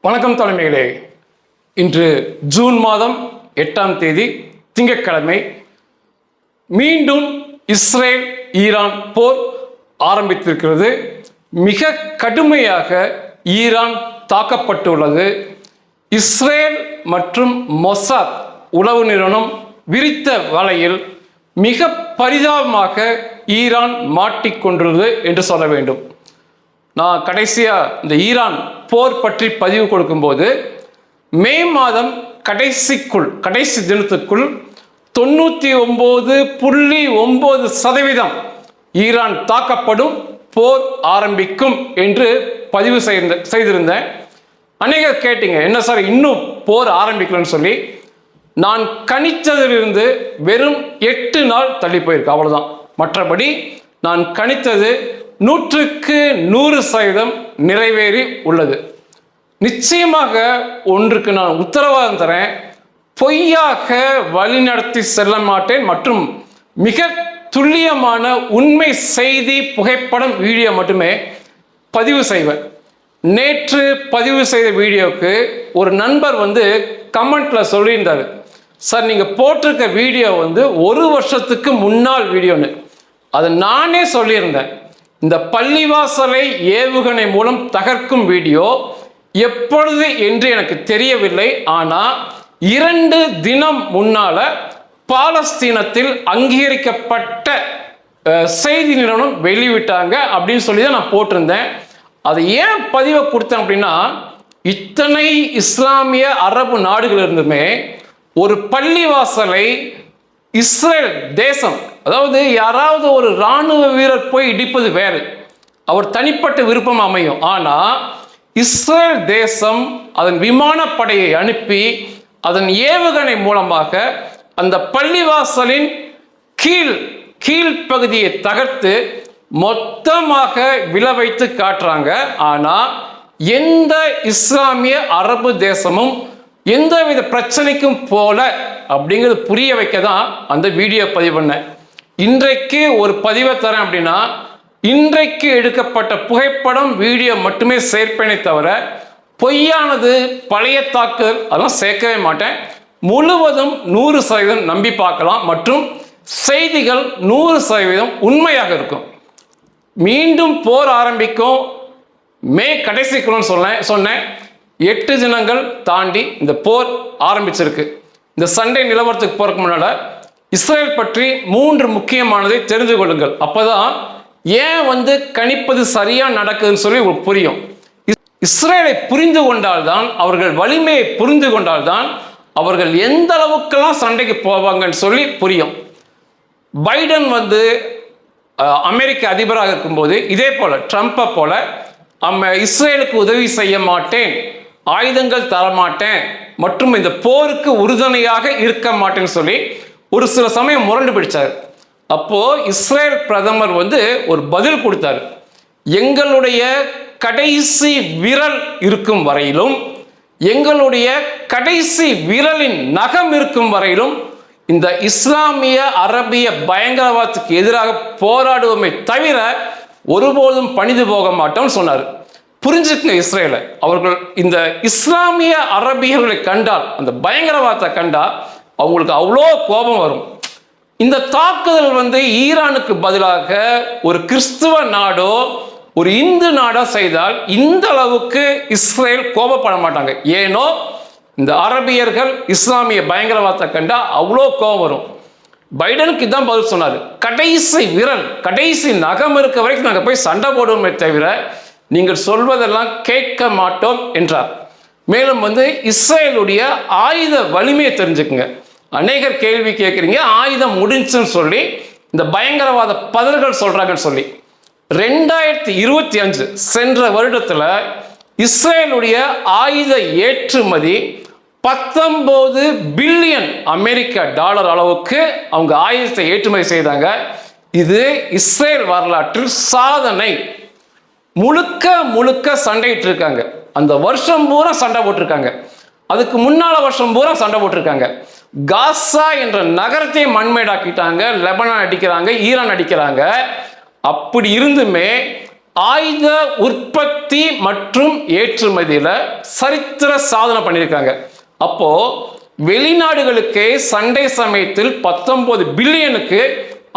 வணக்கம் தலைமைகளே. இன்று ஜூன் மாதம் 8ஆம் தேதி திங்கட்கிழமை. மீண்டும் இஸ்ரேல் ஈரான் போர் ஆரம்பித்திருக்கிறது. மிக கடுமையாக ஈரான் தாக்கப்பட்டுள்ளது. இஸ்ரேல் மற்றும் மொசாத் உளவு நிறுவனம் விரித்த வலையில் மிக பரிதாபமாக ஈரான் மாட்டிக்கொண்டுள்ளது என்று சொல்ல வேண்டும். நான் கடைசியாக இந்த ஈரான் போர் பற்றி பதிவு கொடுக்கும்போது மே மாதம் கடைசி தினத்துக்குள் 99.9% ஈரான் தாக்கப்படும், போர் ஆரம்பிக்கும் என்று பதிவு செய்திருந்தேன். அநேகர் கேட்டீங்க, என்ன சார் இன்னும் போர் ஆரம்பிக்கலன்னு சொல்லி. நான் கணித்ததிலிருந்து வெறும் 8 நாள் தள்ளி போயிருக்கு, அவ்வளவுதான். மற்றபடி நான் கணித்தது 100% நிறைவேறி உள்ளது. நிச்சயமாக ஒன்றுக்கு நான் உத்தரவாதம் தரேன், பொய்யாக வழிநடத்தி செல்ல மாட்டேன் மற்றும் மிக துல்லியமான உண்மை செய்தி, புகைப்படம், வீடியோ மட்டுமே பதிவு செய்வேன். நேற்று பதிவு செய்த வீடியோவுக்கு ஒரு நண்பர் கமெண்ட்ல சொல்லியிருந்தாரு, சார் நீங்க போட்டிருக்க வீடியோ 1 வருஷத்துக்கு முன்னால் வீடியோன்னு. அதை நானே சொல்லியிருந்தேன். இந்த பள்ளிவாசலை ஏவுகணை மூலம் தகர்க்கும் வீடியோ எப்பொழுது என்று எனக்கு தெரியவில்லை. ஆனால் 2 தினம் முன்னால பாலஸ்தீனத்தில் அங்கீகரிக்கப்பட்ட செய்தி நிறுவனம் வெளியிட்டாங்க அப்படின்னு சொல்லி தான் நான் போட்டிருந்தேன். அதை ஏன் பதிவை கொடுத்தேன் அப்படின்னா, இத்தனை இஸ்லாமிய அரபு நாடுகள் இருந்துமே ஒரு பள்ளிவாசலை இஸ்ரேல் தேசம், அதாவது யாராவது ஒரு இராணுவ வீரர் போய் இடிப்பது வேறு, அவர் தனிப்பட்ட விருப்பம் அமையும். ஆனால் இஸ்ரேல் தேசம் அதன் விமானப்படையை அனுப்பி அதன் ஏவுகணை மூலமாக அந்த பள்ளிவாசலின் கீழ்ப்பகுதியை தகர்த்து மொத்தமாக விழ வைத்து காட்டுறாங்க. ஆனால் எந்த இஸ்லாமிய அரபு தேசமும் எந்தவித பிரச்சனைக்கும் போல அப்படிங்கிறது புரிய வைக்க தான் அந்த வீடியோ பதிவு பண்ணேன். இன்றைக்கு ஒரு பதிவை தரேன் அப்படின்னா, இன்றைக்கு எடுக்கப்பட்ட புகைப்படம், வீடியோ மட்டுமே சேர்ப்பேனே தவிர பொய்யானது, பழைய தாக்குதல் அதெல்லாம் சேர்க்கவே மாட்டேன். முழுவதும் 100% நம்பி பார்க்கலாம் மற்றும் செய்திகள் 100% உண்மையாக இருக்கும். மீண்டும் போர் ஆரம்பிக்கும், மே கடைசிக்குள்ளன்னு சொன்னேன். 8 தினங்கள் தாண்டி இந்த போர் ஆரம்பிச்சிருக்கு. இந்த சண்டை நிலவரத்துக்கு போறதுக்கு முன்னால இஸ்ரேல் பற்றி 3 முக்கியமானதை தெரிந்து கொள்ளுங்கள். அப்பதான் ஏன் கணிப்பது சரியா நடக்குதுன்னு சொல்லி உங்களுக்கு புரியும். இஸ்ரேலை புரிந்து கொண்டால்தான், அவர்கள் வலிமையை புரிந்து கொண்டால்தான் அவர்கள் எந்த அளவுக்கெல்லாம் சண்டைக்கு போவாங்கன்னு சொல்லி புரியும். பைடன் அமெரிக்க அதிபராக இருக்கும்போது இதே போல ட்ரம்பை போல இஸ்ரேலுக்கு உதவி செய்ய மாட்டேன், ஆயுதங்கள் தரமாட்டேன் மற்றும் இந்த போருக்கு உறுதுணையாக இருக்க மாட்டேன்னு சொல்லி ஒரு சில சமயம் முரண்டு பிடிச்சார். அப்போ இஸ்ரேல் பிரதமர் ஒரு பதில் கொடுத்தார். எங்களுடைய கடைசி விரல் இருக்கும் வரையிலும், எங்களுடைய கடைசி விரலின் நகம் இருக்கும் வரையிலும் இந்த இஸ்லாமிய அரபிய பயங்கரவாதத்துக்கு எதிராக போராடுவோமே தவிர ஒருபோதும் பணிந்து போக மாட்டோம்னு சொன்னார். புரிஞ்சுக்குங்க இஸ்ரேலை. அவர்கள் இந்த இஸ்லாமிய அரபியர்களை கண்டால், அந்த பயங்கரவாதத்தை கண்டால் அவங்களுக்கு அவ்வளோ கோபம் வரும். இந்த தாக்குதல் ஈரானுக்கு பதிலாக ஒரு கிறிஸ்துவ நாடோ ஒரு இந்து நாடோ செய்தால் இந்த அளவுக்கு இஸ்ரேல் கோபப்பட மாட்டாங்க. ஏனோ இந்த அரபியர்கள் இஸ்லாமிய பயங்கரவாதத்தை கண்டா அவ்வளோ கோபம் வரும். பைடனுக்கு இதான் பதில் சொன்னார். கடைசி விரல், கடைசி நகம் இருக்க வரைக்கும் நாங்கள் போய் சண்டை போடுவோமே தவிர நீங்கள் சொல்வதெல்லாம் கேட்க மாட்டோம் என்றார். மேலும் இஸ்ரேலுடைய ஆயுத வலிமையை தெரிஞ்சுக்குங்க. அநேகர் கேள்வி கேட்குறீங்க, ஆயுதம் முடிஞ்சுன்னு சொல்லி இந்த பயங்கரவாத பதர்கள் சொல்றாங்கன்னு சொல்லி. 2025 சென்ற வருடத்தில் இஸ்ரேலுடைய ஆயுத ஏற்றுமதி 19 பில்லியன் அமெரிக்க டாலர் அளவுக்கு அவங்க ஆயுதத்தை ஏற்றுமதி செய்தாங்க. இது இஸ்ரேல் வரலாற்றில் சாதனை. முழுக்க சண்டையிட்டு இருக்காங்க. அந்த வருஷம் பூரா சண்டை போட்டிருக்காங்க. அதுக்கு முன்னால வருஷம் பூரா சண்டை போட்டிருக்காங்க. காசா என்ற நகரத்தை மண்மேடாக்கிட்டாங்க. லெபனான் அடிக்கிறாங்க, ஈரான் அடிக்கிறாங்க. அப்படி இருந்துமே ஆயுத உற்பத்தி மற்றும் ஏற்றுமதியில் சரித்திர சாதனை பண்ணியிருக்காங்க. அப்போ வெளிநாடுகளுக்கு சண்டை சமயத்தில் 19 பில்லியனுக்கு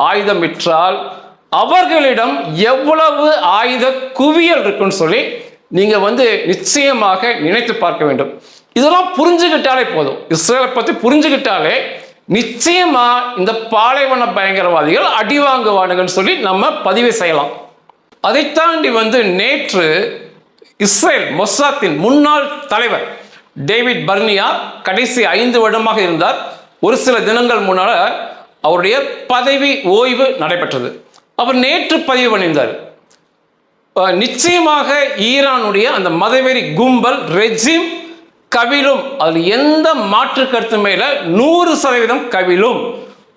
ஆயுதம் விற்றால் அவர்களிடம் எவ்வளவு ஆயுத குவியல் இருக்குன்னு சொல்லி நீங்க நிச்சயமாக நினைத்து பார்க்க வேண்டும். இதெல்லாம் புரிஞ்சுக்கிட்டாலே போதும். இஸ்ரேலை பத்தி புரிஞ்சுக்கிட்டாலே நிச்சயமா இந்த பாலைவன பயங்கரவாதிகள் அடி வாங்குவானுங்கன்னு சொல்லி நம்ம பதிவு செய்யலாம். அதை தாண்டி நேற்று இஸ்ரேல் மொசாத்தின் முன்னாள் தலைவர் டேவிட் பர்னியா கடைசி 5 வருடமாக இருந்தார். ஒரு சில தினங்கள் முன்னால அவருடைய பதவி ஓய்வு நடைபெற்றது. அவர் நேற்று பதிவு பண்ணியிருந்தார், நிச்சயமாக ஈரானுடைய அந்த மதவெறி கும்பல் ரெஜிம் கவிழும், அதில் எந்த மாற்று கருத்து மேல 100% கவிழும்.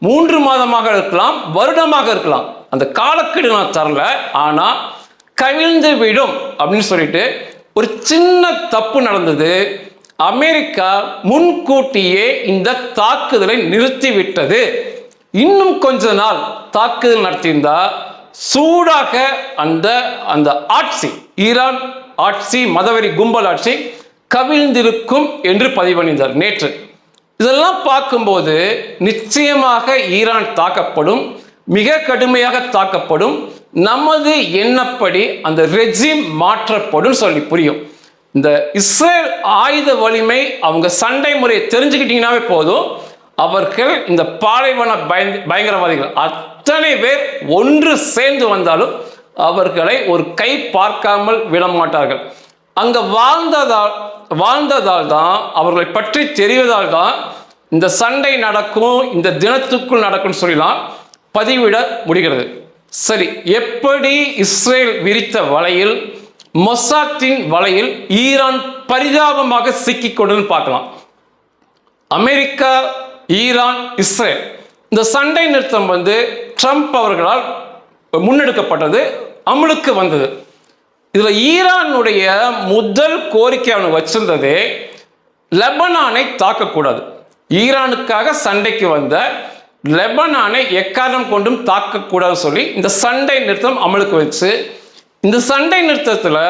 3 மாதமாக இருக்கலாம், வருடமாக இருக்கலாம், அந்த காலக்கெடு நான் தரல, ஆனா கவிழ்ந்து விடும் அப்படின்னு சொல்லிட்டு ஒரு சின்ன தப்பு நடந்தது. அமெரிக்கா முன்கூட்டியே இந்த தாக்குதலை நிறுத்திவிட்டது. இன்னும் கொஞ்ச நாள் தாக்குதல் நடத்தியிருந்தா சூடாக அந்த அந்த ஆட்சி, ஈரான் ஆட்சி, மதவெறி கும்பல் ஆட்சி கவிழ்ந்திருக்கும் என்று பதிவு பண்ணியிருந்தார் நேற்று. இதெல்லாம் பார்க்கும்போது நிச்சயமாக ஈரான் தாக்கப்படும், மிக கடுமையாக தாக்கப்படும், நமது எண்ணப்படி அந்த ரெஜிம் மாற்றப்படும் சொல்லி புரியும். இந்த இஸ்ரேல் ஆயுத வலிமை, அவங்க சண்டை முறையை தெரிஞ்சுக்கிட்டீங்கன்னாவே போதும், அவர்கள் இந்த பாலைவன பயங்கரவாதிகள் அத்தனை பேர் ஒன்று சேர்ந்து வந்தாலும் அவர்களை ஒரு கை பார்க்காமல் விட மாட்டார்கள். அங்க வாழ்ந்ததால் தான், அவர்களை பற்றி தெரிவதால் தான் இந்த சண்டை நடக்கும், இந்த தினத்துக்குள் நடக்கும் சொல்லலாம் பதிவிட முடிகிறது. சரி, எப்படி இஸ்ரேல் விரித்த வலையில், மொசாத்தின் வலையில் ஈரான் பரிதாபமாக சிக்கிக்கொண்டு பார்க்கலாம். அமெரிக்கா, ஈரான், இஸ்ரேல் இந்த சண்டை நிறுத்தம் ட்ரம்ப் அவர்களால் முன்னெடுக்கப்பட்டது, அமலுக்கு வந்தது. இதுல ஈரானுடைய முதல் கோரிக்கை அவனு வச்சிருந்ததே லெபனானை தாக்கக்கூடாது. ஈரானுக்காக சண்டைக்கு வந்த லெபனானை எக்காரணம் கொண்டும் தாக்கக்கூடாது சொல்லி இந்த சண்டை நிறுத்தம் அமலுக்கு வச்சு, இந்த சண்டை நிறுத்தத்தில்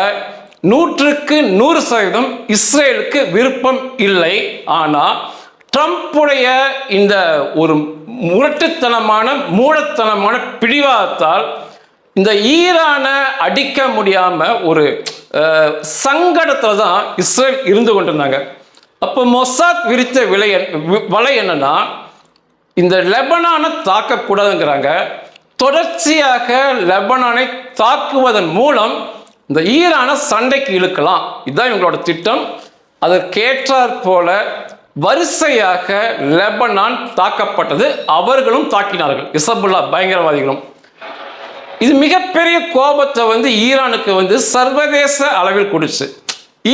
100% இஸ்ரேலுக்கு விருப்பம் இல்லை. ஆனால் ட்ரம்புடைய இந்த ஒரு முரட்டுத்தனமான மூடத்தனமான பிடிவாதத்தால் இந்த ஈரானை அடிக்க முடியாம ஒரு சங்கடத்துல தான் இஸ்ரேல் இருந்து கொண்டிருந்தாங்க. அப்போ மொசாத் விரித்த வலை என்னன்னா, இந்த லெபனானை தாக்கக்கூடாதுங்கிறாங்க. தொடர்ச்சியாக லெபனானை தாக்குவதன் மூலம் இந்த ஈரானை சண்டைக்கு இழுக்கலாம், இதுதான் இவங்களோட திட்டம். அதற்கேற்றாற் போல வரிசையாக லெபனான் தாக்கப்பட்டது, அவர்களும் தாக்கினார்கள், இசபுல்லா பயங்கரவாதிகளும். இது மிகப்பெரிய கோபத்தை ஈரானுக்கு சர்வதேச அளவில் கொடுச்சு.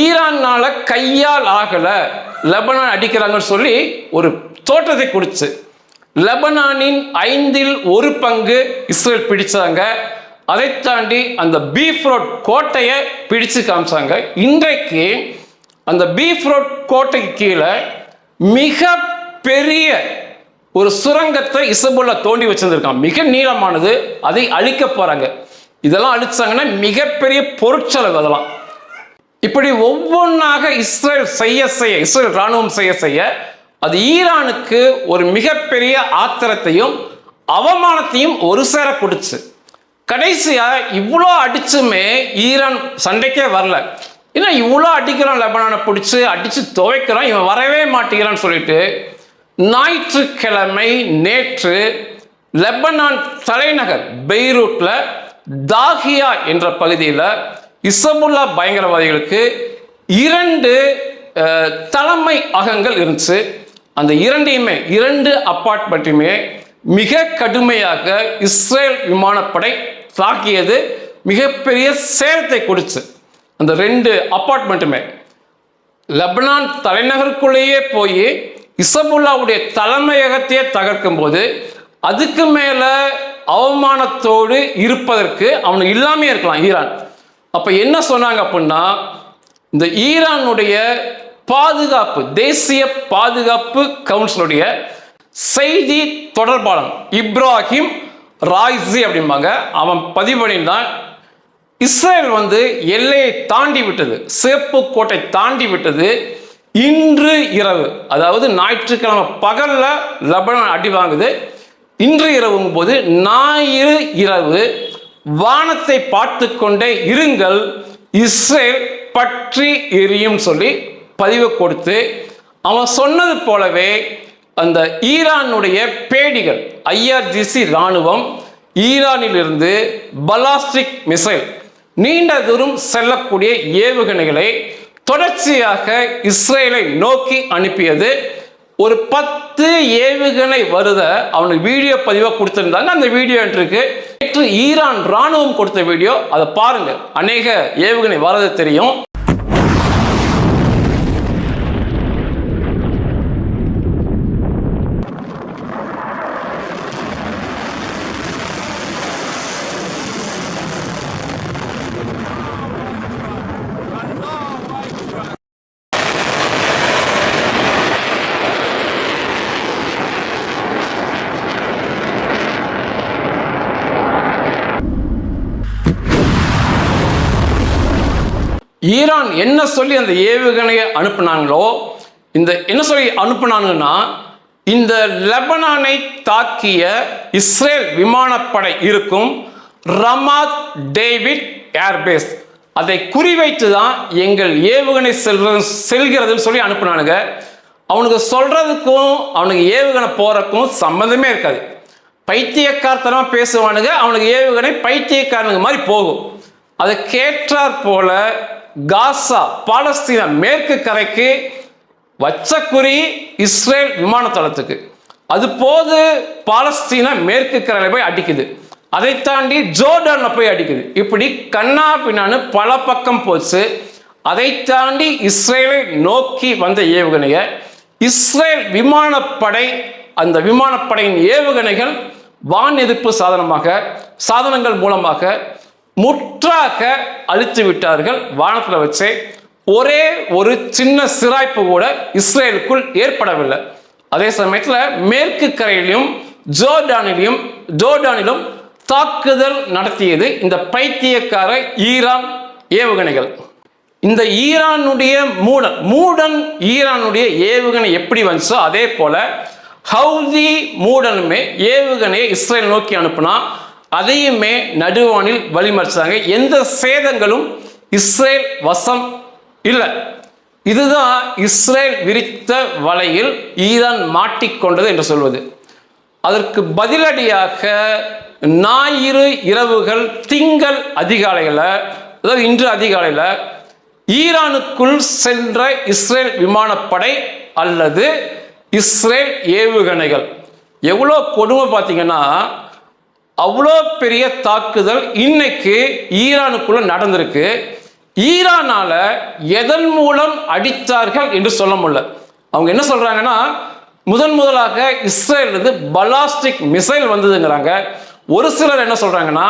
ஈரானால கையால் ஆகல, லெபனான் அடிக்கிறாங்கன்னு சொல்லி ஒரு தோற்றத்தை கொடுச்சு. லெபனானின் 1/5 பங்கு இஸ்ரேல் பிடிச்சாங்க. அதை தாண்டி அந்த பீஃப் ரோட் கோட்டையை பிடிச்சு காமிச்சாங்க. இன்றைக்கு அந்த பீஃப் ரோட் கோட்டைக்கு கீழே மிக பெரிய ஒரு சுரங்கத்தை இசபுல்லா தோண்டி வச்சிருந்திருக்கான், மிக நீளமானது. அதை அழிக்க போறாங்க. இதெல்லாம் அழிச்சாங்கன்னா மிகப்பெரிய பொருட்செலவு. அதெல்லாம் இப்படி ஒவ்வொன்றாக இஸ்ரேல் ராணுவம் செய்ய அது ஈரானுக்கு ஒரு மிகப்பெரிய ஆத்திரத்தையும் அவமானத்தையும் ஒரு சேர கொடுச்சு. கடைசியா இவ்வளோ அடிச்சுமே ஈரான் சண்டைக்கே வரல. ஏன்னா இவ்வளோ அடிக்கிறான், லெபனானை பிடிச்சி அடிச்சு துவைக்கிறான், இவன் வரவே மாட்டேங்கிறான்னு சொல்லிட்டு ஞாயிற்றுக்கிழமை நேற்று லெபனான் தலைநகர் பெய்ரூட்ல தாகியா என்ற பகுதியில் இசபுல்லா பயங்கரவாதிகளுக்கு 2 தலைமை அகங்கள் இருந்துச்சு. அந்த 2 அப்பார்ட்மெண்ட்டுமே மிக கடுமையாக இஸ்ரேல் விமானப்படை தாக்கியது, மிகப்பெரிய சேதத்தை கொடுத்து. அந்த 2 அப்பார்ட்மெண்ட்டுமே லெபனான் தலைநகருக்குள்ளேயே போய் இசபுல்லாவுடைய தலைமையகத்தையே தகர்க்கும் போது அதுக்கு மேல அவமானத்தோடு இருப்பதற்கு அவனுக்கு இல்லாமே இருக்கலாம் ஈரான். அப்ப என்ன சொன்னாங்க அப்படின்னா, இந்த ஈரானுடைய பாதுகாப்பு, தேசிய பாதுகாப்பு கவுன்சிலுடைய செய்தி தொடர்பாளர் இப்ராஹிம் ராய்ஸி அப்படிம்பாங்க, அவன் பதிவு பண்ணியிருந்தான். இஸ்ரேல் எல்லையை தாண்டி விட்டது, சிவப்பு கோட்டை தாண்டி விட்டது. இன்று இரவு, அதாவது ஞாயிற்றுக்கிழமை பகல்ல லெபனான் அடி வாங்குது. இன்று இரவுங்கும் போது ஞாயிறு இரவு வானத்தை பார்த்து கொண்டே இருங்கள், இஸ்ரேல் பற்றி எரியும் சொல்லி பதிவு கொடுத்து, அவன் சொன்னது போலவே அந்த ஈரானுடைய பேடிகள் IRGC இராணுவம் ஈரானிலிருந்து பலாஸ்டிக் மிசைல், நீண்ட தூரம் செல்லக்கூடிய ஏவுகணைகளை தொடர்ச்சியாக இஸ்ரேலை நோக்கி அனுப்பியது. ஒரு 10 ஏவுகணை வருத அவனுக்கு வீடியோ பதிவாக கொடுத்திருந்தாங்க. அந்த வீடியோ இருக்கு. நேற்று ஈரான் ராணுவம் கொடுத்த வீடியோ, அதை பாருங்க. அநேக ஏவுகணை வரது தெரியும். ஈரான் என்ன சொல்லி அந்த ஏவுகணையை அனுப்புனாங்களோ, என்ன சொல்லி அனுப்புனாங்கன்னா, இந்த லெபனானை தாக்கிய இஸ்ரேல் விமானப்படை இருக்கும் ரமாத் டேவிட் ஏர்பேஸ், அதை குறிவைத்து தான் எங்கள் ஏவுகணை செல்கிறதுன்னு சொல்லி அனுப்புனானுங்க. அவனுக்கு சொல்றதுக்கும் அவனுக்கு ஏவுகணை போறதுக்கும் சம்பந்தமே இருக்காது. பைத்தியக்காரத்தனமா பேசுவானுங்க. அவனுக்கு ஏவுகணை பைத்தியக்காரனுங்க மாதிரி போகும். அதை கேட்டார் போல காசா பாலஸ்தீனா மேற்கு கரைக்கு வச்ச குறி இஸ்ரேல் விமான தளத்துக்கு. அது போது பாலஸ்தீனா மேற்கு கரையில போய் அடிக்குது. அதை தாண்டி ஜோர்டான்ல போய் அடிக்குது. இப்படி கண்ணா பின்னான்னு பல பக்கம் போச்சு. அதை தாண்டி இஸ்ரேலை நோக்கி வந்த ஏவுகணையை இஸ்ரேல் விமானப்படை, அந்த விமானப்படையின் ஏவுகணைகள் வான் எதிர்ப்பு சாதனங்கள் மூலமாக முற்றாக அழித்து விட்டார்கள். வானத்தில் வச்சு ஒரே ஒரு சின்ன சிராய்ப்பு கூட இஸ்ரேலுக்குள் ஏற்படவில்லை. அதே சமயத்தில் மேற்கு கரையிலும் ஜோர்டானிலும் தாக்குதல் நடத்தியது இந்த பைத்தியக்கார ஈரான் ஏவுகணைகள். இந்த ஈரானுடைய மூடன் ஈரானுடைய ஏவுகணை எப்படி வந்துச்சோ அதே போல ஹவுதி மூடனுமே ஏவுகணையை இஸ்ரேல் நோக்கி அனுப்புனா அதையுமே நடுவானில் வழிமறிச்சாங்க. எந்த சேதங்களும் இஸ்ரேல் வசம் இல்லை. இதுதான் இஸ்ரேல் விரித்த வலையில் ஈரான் மாட்டிக்கொண்டது என்று சொல்வது. அதற்கு பதிலடியாக ஞாயிறு இரவுகள் திங்கள் அதிகாலையில், அதாவது இன்று அதிகாலையில் ஈரானுக்குள் சென்ற இஸ்ரேல் விமானப்படை அல்லது இஸ்ரேல் ஏவுகணைகள் எவ்வளோ கொடுமை பார்த்தீங்கன்னா, அவ்வளோ பெரிய தாக்குதல் இன்னைக்கு ஈரானுக்குள்ள நடந்திருக்கு. ஈரானால எதன் மூலம் அடித்தார்கள் என்று சொல்ல முடியல. அவங்க என்ன சொல்றாங்கன்னா, முதலாக இஸ்ரேல் இருந்து பலாஸ்டிக் மிசைல் வந்ததுங்கிறாங்க. ஒரு சிலர் என்ன சொல்றாங்கன்னா,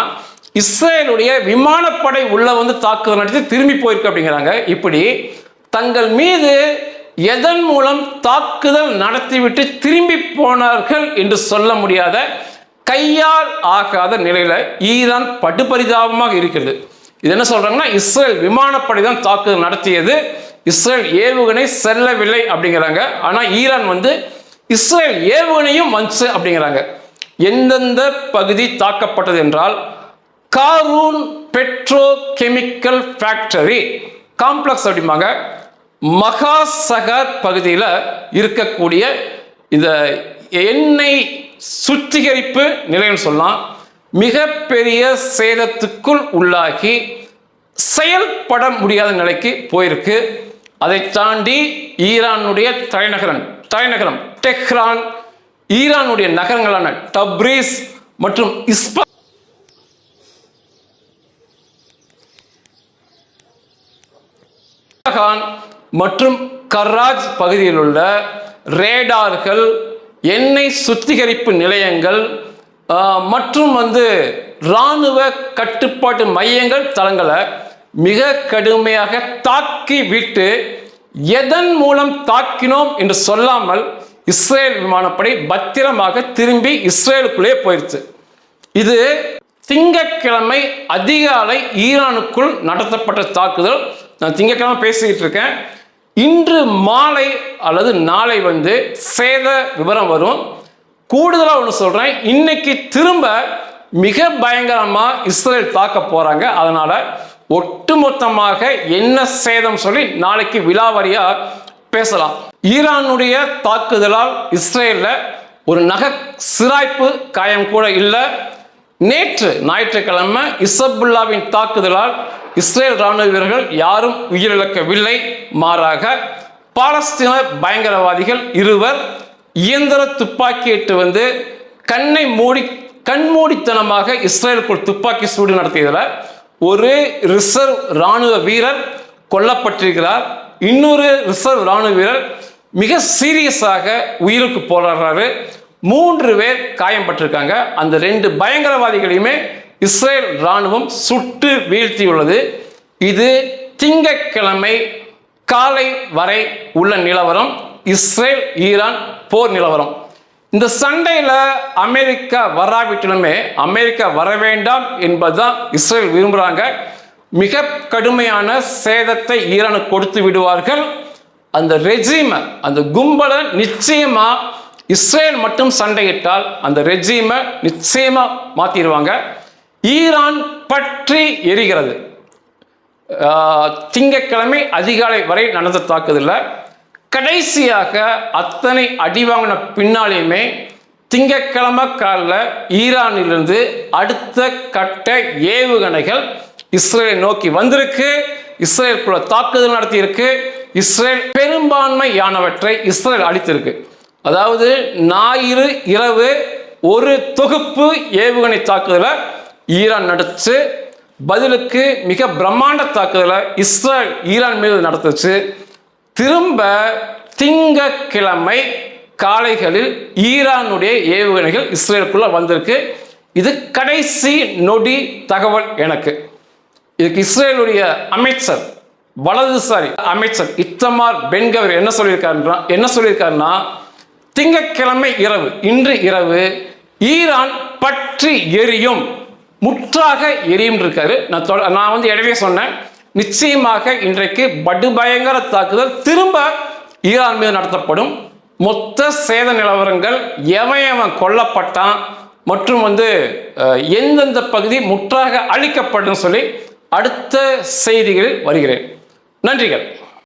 இஸ்ரேலுடைய விமானப்படை உள்ள தாக்குதல் நடத்தி திரும்பி போயிருக்கு அப்படிங்கிறாங்க. இப்படி தங்கள் மீது எதன் மூலம் தாக்குதல் நடத்திவிட்டு திரும்பி போனார்கள் என்று சொல்ல முடியாத, கையால் ஆகாத நிலையில ஈரான் படுபரிதாபமாக இருக்கிறது. இது என்ன சொல்றாங்கன்னா, இஸ்ரேல் விமானப்படை தான் தாக்குதல் நடத்தியது, இஸ்ரேல் ஏவுகணை செல்லவில்லை அப்படிங்கிறாங்க. ஆனா ஈரான் இஸ்ரேல் ஏவுகணையும் வந்துச்சு அப்படிங்கிறாங்க. எந்தெந்த பகுதி தாக்கப்பட்டது என்றால், Qarun Pedro chemical factory complex அப்படிம்பாங்க, மகாசகர் பகுதியில் இருக்கக்கூடிய இந்த எண்ணெய் சுத்திகரிப்பு நிலையம் சொல்லலாம், மிகப்பெரிய சேதத்துக்குள் உள்ளாகி செயல்பட முடியாத நிலைக்கு போயிருக்கு. அதை தாண்டி ஈரானுடைய தலைநகரம் டெஹ்ரான், ஈரானுடைய நகரங்களான தப்ரீஸ் மற்றும் இஸ்பாஹான் மற்றும் கராஜ் பகுதியில் உள்ள ரேடார்கள், எண்ணெய் சுத்திகரிப்பு நிலையங்கள் மற்றும் இராணுவ கட்டுப்பாட்டு மையங்கள் தளங்களை மிக கடுமையாக தாக்கி விட்டு, எதன் மூலம் தாக்கினோம் என்று சொல்லாமல் இஸ்ரேல் விமானப்படை பத்திரமாக திரும்பி இஸ்ரேலுக்குள்ளே போயிடுச்சு. இது திங்கட்கிழமை அதிகாலை ஈரானுக்குள் நடத்தப்பட்ட தாக்குதல். நான் திங்கட்கிழமை பேசிக்கிட்டு இருக்கேன். இன்று மாலை அல்லது நாளை சேத விவரம் வரும். கூடுதலாக ஒன்று சொல்கிறேன், இன்னைக்கு திரும்ப மிக பயங்கரமாக இஸ்ரேல் தாக்க போகிறாங்க. அதனால் ஒட்டுமொத்தமாக என்ன சேதம் சொல்லி நாளைக்கு விலாவாரியாக பேசலாம். ஈரானுடைய தாக்குதலால் இஸ்ரேலில் ஒரு சிராய்ப்பு காயம் கூட இல்லை. நேற்று ஞாயிற்றுக்கிழமை இசபுல்லாவின் தாக்குதலால் இஸ்ரேல் ராணுவ வீரர்கள் யாரும் உயிரிழக்கவில்லை. மாறாக பாலஸ்தீன பயங்கரவாதிகள் 2 இயந்திர துப்பாக்கியிட்டு கண்மூடித்தனமாக இஸ்ரேலுக்குள் துப்பாக்கி சூடு நடத்தியதில் ஒரு ரிசர்வ் ராணுவ வீரர் கொல்லப்பட்டிருக்கிறார். இன்னொரு ரிசர்வ் ராணுவ வீரர் மிக சீரியஸாக உயிருக்கு போராடுறாரு. 3 பேர் காயம்பட்டிருக்காங்க. அந்த 2 பயங்கரவாதிகளையுமே இஸ்ரேல் ராணுவம் சுட்டு வீழ்த்தியுள்ளது. இது திங்கட்கிழமை காலை வரை உள்ள நிலவரம். இஸ்ரேல் ஈரான் போர் நிலவரம். இந்த சண்டையில் அமெரிக்கா வராவிட்டாலுமே அமெரிக்கா வர வேண்டாம் என்பதுதான் இஸ்ரேல் விரும்புகிறாங்க. மிக கடுமையான சேதத்தை ஈரானுக்கு கொடுத்து விடுவார்கள். அந்த ரெஜிமை, அந்த கும்பலை நிச்சயமா இஸ்ரேல் மட்டும் சண்டையிட்டால் அந்த ரெஜிமை நிச்சயமா மாத்திடுவாங்க. ஈரான் பற்றி எரிகிறது. திங்கட்கிழமை அதிகாலை வரை நடந்த தாக்குதல்ல கடைசியாக அத்தனை அடி வாங்கின பின்னாலேயுமே திங்கட்கிழமை காலையில் ஈரானிலிருந்து அடுத்த கட்ட ஏவுகணைகள் இஸ்ரேலை நோக்கி வந்திருக்கு. இஸ்ரேலுக்குள்ள தாக்குதல் நடத்தியிருக்கு. Israel பெரும்பான்மையானவற்றை Israel அளித்திருக்கு. அதாவது ஞாயிறு இரவு ஒரு தொகுப்பு ஏவுகணை தாக்குதலை ஈரான் நடத்துச்சு. பதிலுக்கு மிக பிரம்மாண்ட தாக்குதலை இஸ்ரேல் ஈரான் மீது நடத்துச்சு. திரும்ப திங்கட்கிழமை காலைகளில் ஈரானுடைய ஏவுகணைகள் இஸ்ரேலுக்குள்ள வந்திருக்கு. இது கடைசி நொடி தகவல் எனக்கு. இதுக்கு இஸ்ரேலுடைய அமைச்சர், வலதுசாரி அமைச்சர் இத்தமார் பென்கவர் என்ன சொல்லியிருக்காருன்னா திங்கட்கிழமை இரவு, இன்று இரவு ஈரான் பற்றி எரியும், முற்றாக எரியும் இருக்காரு. நான் இடவே சொன்னேன், நிச்சயமாக இன்றைக்கு படுபயங்கர தாக்குதல் திரும்ப ஈரான் மீது நடத்தப்படும். மொத்த சேத நிலவரங்கள், எவன் கொல்லப்பட்டான் மற்றும் எந்தெந்த பகுதி முற்றாக அழிக்கப்படும் சொல்லி அடுத்த செய்திகளில் வருகிறேன். நன்றிகள்.